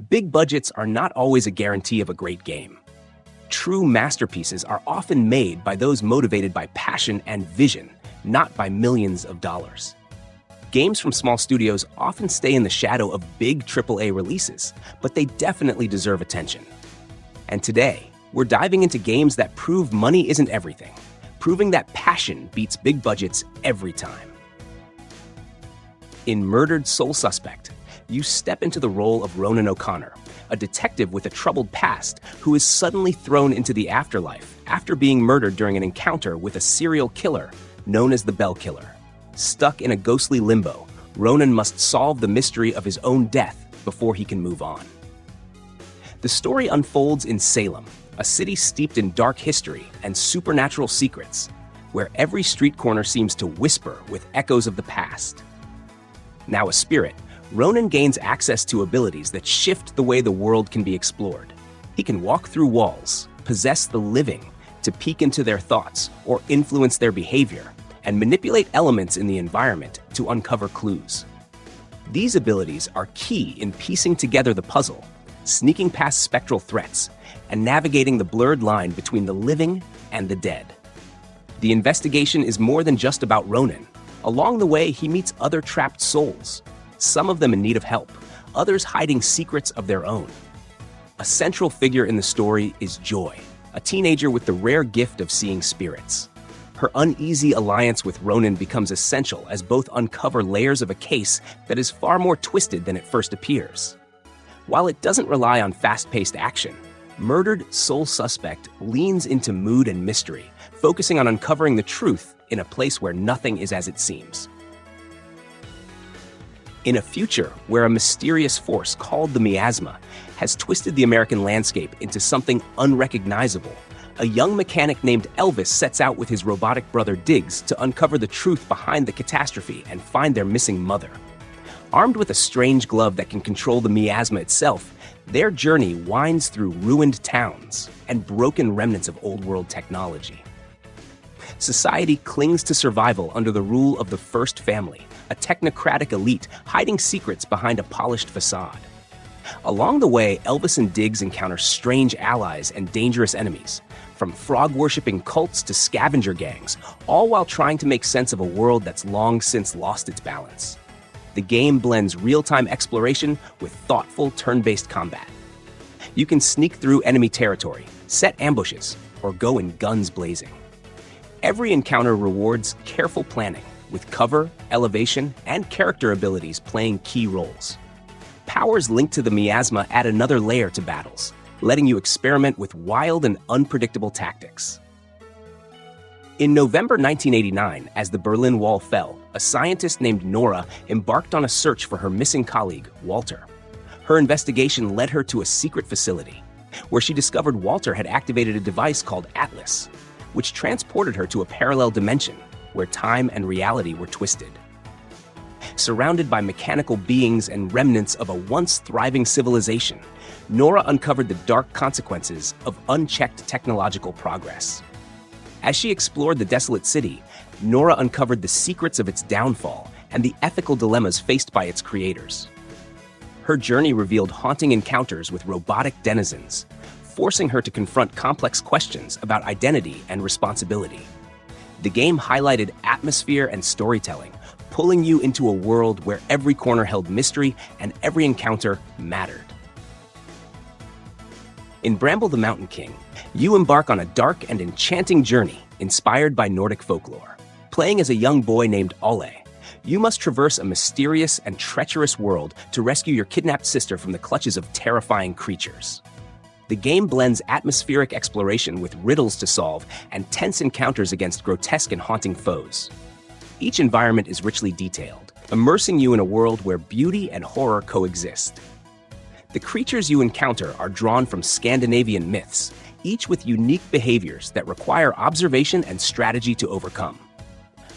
Big budgets are not always a guarantee of a great game. True masterpieces are often made by those motivated by passion and vision, not by millions of dollars. Games from small studios often stay in the shadow of big AAA releases, but they definitely deserve attention. And today, we're diving into games that prove money isn't everything, proving that passion beats big budgets every time. In Murdered Sole Suspect, you step into the role of Ronan O'Connor, a detective with a troubled past who is suddenly thrown into the afterlife after being murdered during an encounter with a serial killer known as the Bell Killer. Stuck in a ghostly limbo, Ronan must solve the mystery of his own death before he can move on. The story unfolds in Salem, a city steeped in dark history and supernatural secrets, where every street corner seems to whisper with echoes of the past. Now a spirit, Ronan gains access to abilities that shift the way the world can be explored. He can walk through walls, possess the living, to peek into their thoughts or influence their behavior, and manipulate elements in the environment to uncover clues. These abilities are key in piecing together the puzzle, sneaking past spectral threats, and navigating the blurred line between the living and the dead. The investigation is more than just about Ronan. Along the way, he meets other trapped souls, some of them in need of help, others hiding secrets of their own. A central figure in the story is Joy, a teenager with the rare gift of seeing spirits. Her uneasy alliance with Ronan becomes essential as both uncover layers of a case that is far more twisted than it first appears. While it doesn't rely on fast-paced action, Murdered Sole Suspect leans into mood and mystery, focusing on uncovering the truth in a place where nothing is as it seems. In a future where a mysterious force called the Miasma has twisted the American landscape into something unrecognizable, a young mechanic named Elvis sets out with his robotic brother Diggs to uncover the truth behind the catastrophe and find their missing mother. Armed with a strange glove that can control the miasma itself, their journey winds through ruined towns and broken remnants of old-world technology. Society clings to survival under the rule of the First Family, a technocratic elite hiding secrets behind a polished facade. Along the way, Elvis and Diggs encounter strange allies and dangerous enemies, from frog-worshipping cults to scavenger gangs, all while trying to make sense of a world that's long since lost its balance. The game blends real-time exploration with thoughtful turn-based combat. You can sneak through enemy territory, set ambushes, or go in guns blazing. Every encounter rewards careful planning, with cover, elevation, and character abilities playing key roles. Powers linked to the miasma add another layer to battles, letting you experiment with wild and unpredictable tactics. In November 1989, as the Berlin Wall fell, a scientist named Nora embarked on a search for her missing colleague, Walter. Her investigation led her to a secret facility, where she discovered Walter had activated a device called Atlas, which transported her to a parallel dimension where time and reality were twisted. Surrounded by mechanical beings and remnants of a once thriving civilization, Nora uncovered the dark consequences of unchecked technological progress. As she explored the desolate city, Nora uncovered the secrets of its downfall and the ethical dilemmas faced by its creators. Her journey revealed haunting encounters with robotic denizens, forcing her to confront complex questions about identity and responsibility. The game highlighted atmosphere and storytelling, pulling you into a world where every corner held mystery and every encounter mattered. In Bramble the Mountain King, you embark on a dark and enchanting journey inspired by Nordic folklore. Playing as a young boy named Ole, you must traverse a mysterious and treacherous world to rescue your kidnapped sister from the clutches of terrifying creatures. The game blends atmospheric exploration with riddles to solve and tense encounters against grotesque and haunting foes. Each environment is richly detailed, immersing you in a world where beauty and horror coexist. The creatures you encounter are drawn from Scandinavian myths, each with unique behaviors that require observation and strategy to overcome.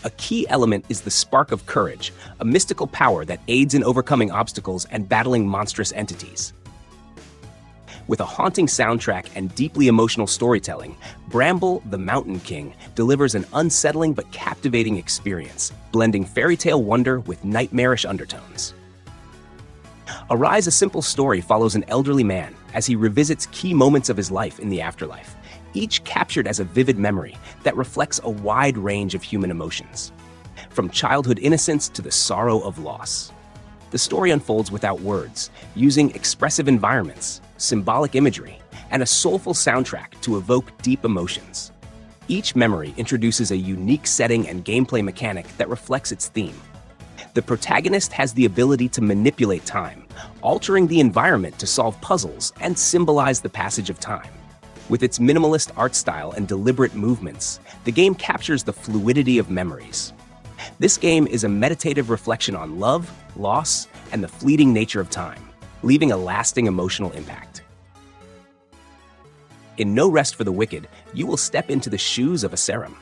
A key element is the Spark of Courage, a mystical power that aids in overcoming obstacles and battling monstrous entities. With a haunting soundtrack and deeply emotional storytelling, Bramble the Mountain King delivers an unsettling but captivating experience, blending fairy tale wonder with nightmarish undertones. Arise, a simple story, follows an elderly man as he revisits key moments of his life in the afterlife, each captured as a vivid memory that reflects a wide range of human emotions, from childhood innocence to the sorrow of loss. The story unfolds without words, using expressive environments, symbolic imagery, and a soulful soundtrack to evoke deep emotions. Each memory introduces a unique setting and gameplay mechanic that reflects its theme. The protagonist has the ability to manipulate time, altering the environment to solve puzzles and symbolize the passage of time. With its minimalist art style and deliberate movements, the game captures the fluidity of memories. This game is a meditative reflection on love, loss, and the fleeting nature of time, leaving a lasting emotional impact. In No Rest for the Wicked, you will step into the shoes of Ascent,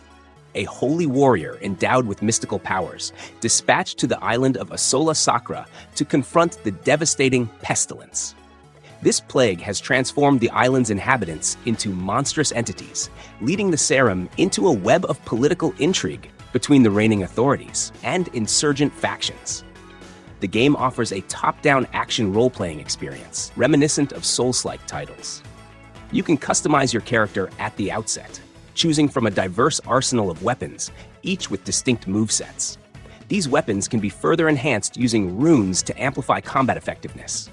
a holy warrior endowed with mystical powers, dispatched to the island of Asola Sacra to confront the devastating pestilence. This plague has transformed the island's inhabitants into monstrous entities, leading the Serum into a web of political intrigue between the reigning authorities and insurgent factions. The game offers a top-down action role-playing experience, reminiscent of Souls-like titles. You can customize your character at the outset, choosing from a diverse arsenal of weapons, each with distinct movesets. These weapons can be further enhanced using runes to amplify combat effectiveness.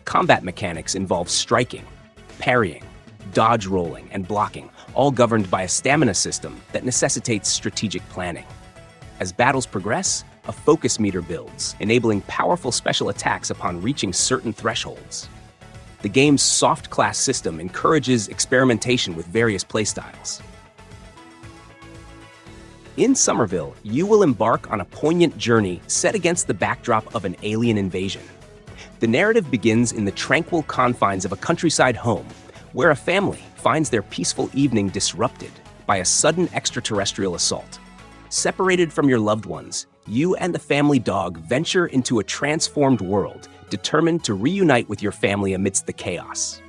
Combat mechanics involve striking, parrying, dodge rolling, and blocking, all governed by a stamina system that necessitates strategic planning. As battles progress, a focus meter builds, enabling powerful special attacks upon reaching certain thresholds. The game's soft class system encourages experimentation with various playstyles. In Somerville, you will embark on a poignant journey set against the backdrop of an alien invasion. The narrative begins in the tranquil confines of a countryside home, where a family finds their peaceful evening disrupted by a sudden extraterrestrial assault. Separated from your loved ones, you and the family dog venture into a transformed world, determined to reunite with your family amidst the chaos.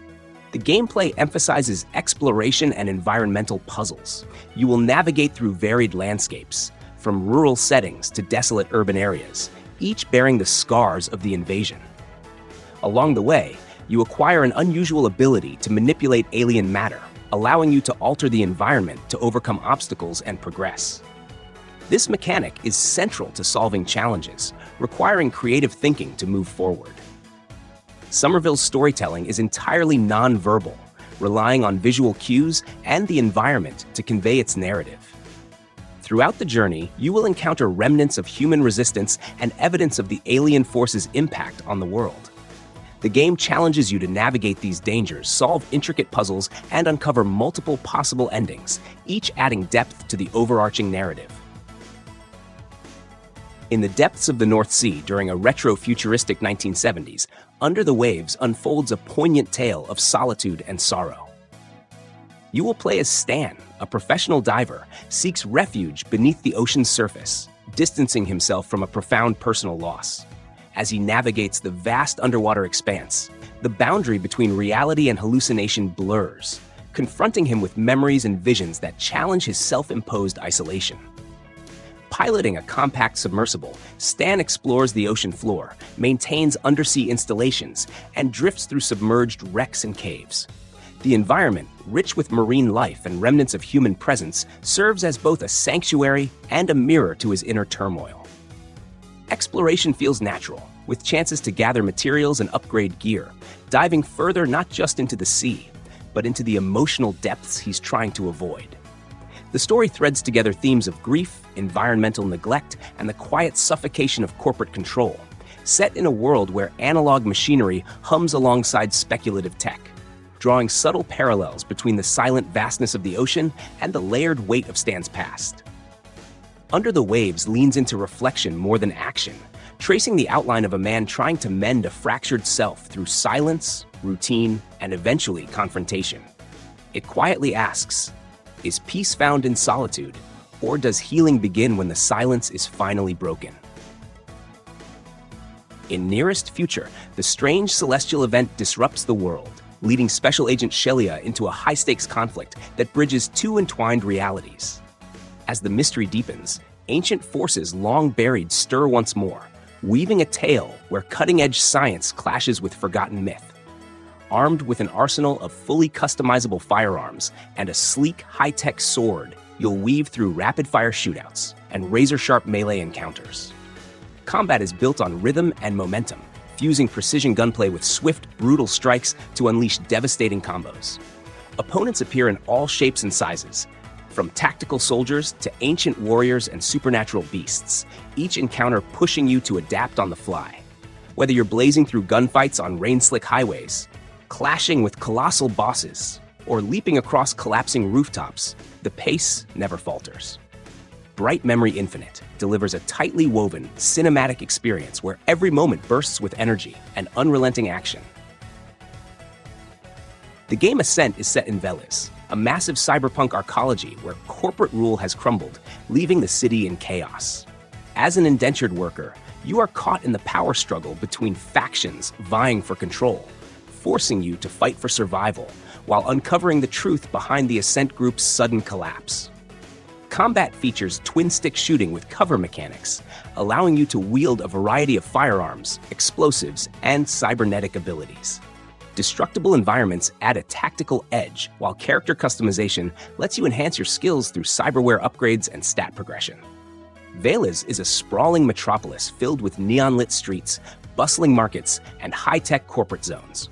The gameplay emphasizes exploration and environmental puzzles. You will navigate through varied landscapes, from rural settings to desolate urban areas, each bearing the scars of the invasion. Along the way, you acquire an unusual ability to manipulate alien matter, allowing you to alter the environment to overcome obstacles and progress. This mechanic is central to solving challenges, requiring creative thinking to move forward. Somerville's storytelling is entirely non-verbal, relying on visual cues and the environment to convey its narrative. Throughout the journey, you will encounter remnants of human resistance and evidence of the alien force's impact on the world. The game challenges you to navigate these dangers, solve intricate puzzles, and uncover multiple possible endings, each adding depth to the overarching narrative. In the depths of the North Sea during a retro-futuristic 1970s, Under the Waves unfolds a poignant tale of solitude and sorrow. You will play as Stan, a professional diver, seeks refuge beneath the ocean's surface, distancing himself from a profound personal loss. As he navigates the vast underwater expanse, the boundary between reality and hallucination blurs, confronting him with memories and visions that challenge his self-imposed isolation. Piloting a compact submersible, Stan explores the ocean floor, maintains undersea installations, and drifts through submerged wrecks and caves. The environment, rich with marine life and remnants of human presence, serves as both a sanctuary and a mirror to his inner turmoil. Exploration feels natural, with chances to gather materials and upgrade gear, diving further not just into the sea, but into the emotional depths he's trying to avoid. The story threads together themes of grief, environmental neglect, and the quiet suffocation of corporate control, set in a world where analog machinery hums alongside speculative tech, drawing subtle parallels between the silent vastness of the ocean and the layered weight of Stan's past. Under the Waves leans into reflection more than action, tracing the outline of a man trying to mend a fractured self through silence, routine, and eventually confrontation. It quietly asks, is peace found in solitude, or does healing begin when the silence is finally broken? In Nearest Future, the strange celestial event disrupts the world, leading Special Agent Shelia into a high-stakes conflict that bridges two entwined realities. As the mystery deepens, ancient forces long buried stir once more, weaving a tale where cutting-edge science clashes with forgotten myth. Armed with an arsenal of fully customizable firearms and a sleek, high-tech sword, you'll weave through rapid-fire shootouts and razor-sharp melee encounters. Combat is built on rhythm and momentum, fusing precision gunplay with swift, brutal strikes to unleash devastating combos. Opponents appear in all shapes and sizes, from tactical soldiers to ancient warriors and supernatural beasts, each encounter pushing you to adapt on the fly. Whether you're blazing through gunfights on rain-slick highways, clashing with colossal bosses, or leaping across collapsing rooftops, the pace never falters. Bright Memory Infinite delivers a tightly woven, cinematic experience where every moment bursts with energy and unrelenting action. The game Ascent is set in Veles, a massive cyberpunk arcology where corporate rule has crumbled, leaving the city in chaos. As an indentured worker, you are caught in the power struggle between factions vying for control, forcing you to fight for survival while uncovering the truth behind the Ascent Group's sudden collapse. Combat features twin-stick shooting with cover mechanics, allowing you to wield a variety of firearms, explosives, and cybernetic abilities. Destructible environments add a tactical edge, while character customization lets you enhance your skills through cyberware upgrades and stat progression. Veles is a sprawling metropolis filled with neon-lit streets, bustling markets, and high-tech corporate zones.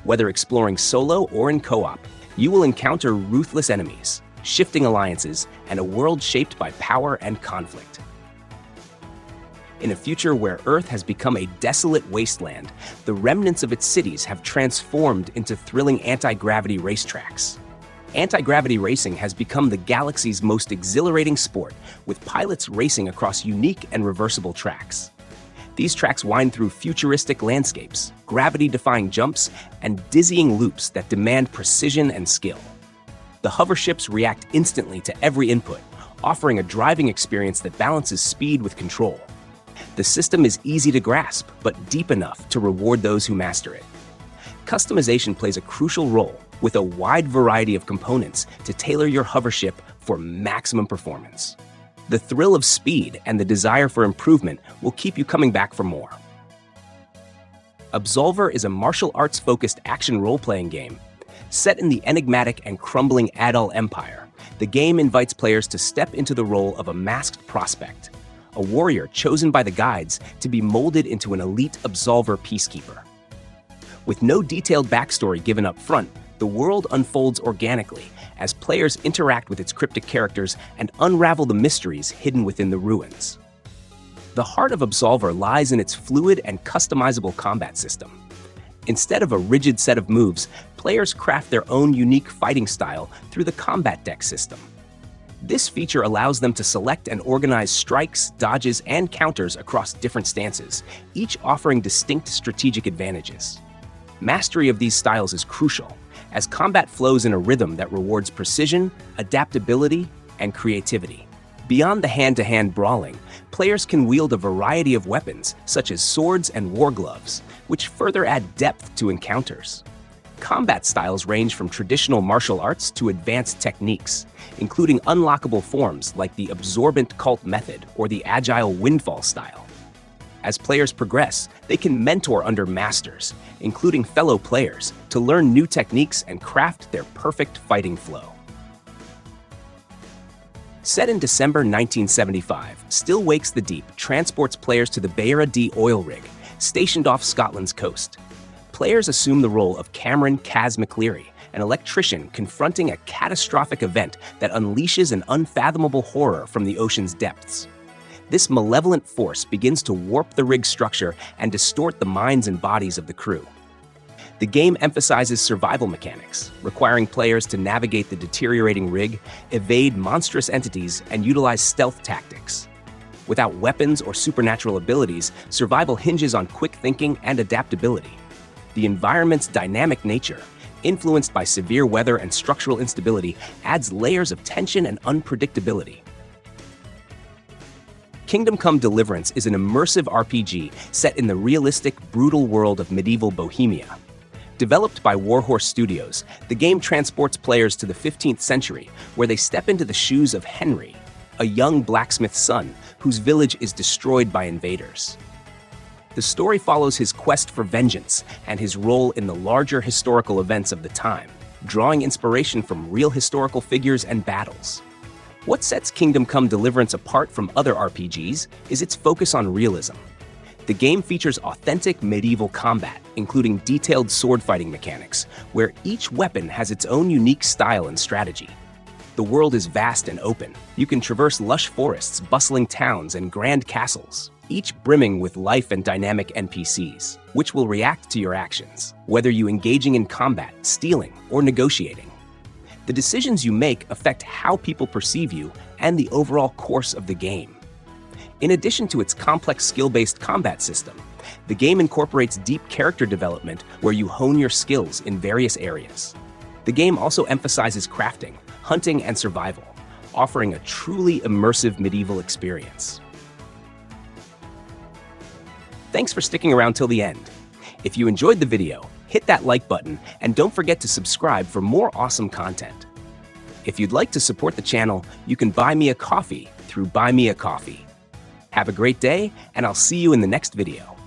Whether exploring solo or in co-op, you will encounter ruthless enemies, shifting alliances, and a world shaped by power and conflict. In a future where Earth has become a desolate wasteland, the remnants of its cities have transformed into thrilling anti-gravity racetracks. Anti-gravity racing has become the galaxy's most exhilarating sport, with pilots racing across unique and reversible tracks. These tracks wind through futuristic landscapes, gravity-defying jumps, and dizzying loops that demand precision and skill. The hover ships react instantly to every input, offering a driving experience that balances speed with control. The system is easy to grasp, but deep enough to reward those who master it. Customization plays a crucial role, with a wide variety of components to tailor your hover ship for maximum performance. The thrill of speed and the desire for improvement will keep you coming back for more. Absolver is a martial arts-focused action role-playing game. Set in the enigmatic and crumbling Adal Empire, the game invites players to step into the role of a masked prospect, a warrior chosen by the guides to be molded into an elite Absolver peacekeeper. With no detailed backstory given up front, the world unfolds organically as players interact with its cryptic characters and unravel the mysteries hidden within the ruins. The heart of Absolver lies in its fluid and customizable combat system. Instead of a rigid set of moves, players craft their own unique fighting style through the combat deck system. This feature allows them to select and organize strikes, dodges, and counters across different stances, each offering distinct strategic advantages. Mastery of these styles is crucial, as combat flows in a rhythm that rewards precision, adaptability, and creativity. Beyond the hand-to-hand brawling, players can wield a variety of weapons, such as swords and war gloves, which further add depth to encounters. Combat styles range from traditional martial arts to advanced techniques, including unlockable forms like the absorbent cult method or the agile windfall style. As players progress, they can mentor under masters, including fellow players, to learn new techniques and craft their perfect fighting flow. Set in December 1975, Still Wakes the Deep transports players to the Beira D oil rig, stationed off Scotland's coast. Players assume the role of Cameron Kaz McCleary, an electrician confronting a catastrophic event that unleashes an unfathomable horror from the ocean's depths. This malevolent force begins to warp the rig's structure and distort the minds and bodies of the crew. The game emphasizes survival mechanics, requiring players to navigate the deteriorating rig, evade monstrous entities, and utilize stealth tactics. Without weapons or supernatural abilities, survival hinges on quick thinking and adaptability. The environment's dynamic nature, influenced by severe weather and structural instability, adds layers of tension and unpredictability. Kingdom Come Deliverance is an immersive RPG set in the realistic, brutal world of medieval Bohemia. Developed by Warhorse Studios, the game transports players to the 15th century, where they step into the shoes of Henry, a young blacksmith's son whose village is destroyed by invaders. The story follows his quest for vengeance and his role in the larger historical events of the time, drawing inspiration from real historical figures and battles. What sets Kingdom Come Deliverance apart from other RPGs is its focus on realism. The game features authentic medieval combat, including detailed sword-fighting mechanics, where each weapon has its own unique style and strategy. The world is vast and open. You can traverse lush forests, bustling towns, and grand castles, each brimming with life and dynamic NPCs, which will react to your actions, whether you engaging in combat, stealing, or negotiating. The decisions you make affect how people perceive you and the overall course of the game. In addition to its complex skill-based combat system, the game incorporates deep character development where you hone your skills in various areas. The game also emphasizes crafting, hunting, and survival, offering a truly immersive medieval experience. Thanks for sticking around till the end. If you enjoyed the video, hit that like button and don't forget to subscribe for more awesome content. If you'd like to support the channel, you can buy me a coffee through Buy Me a Coffee. Have a great day, and I'll see you in the next video.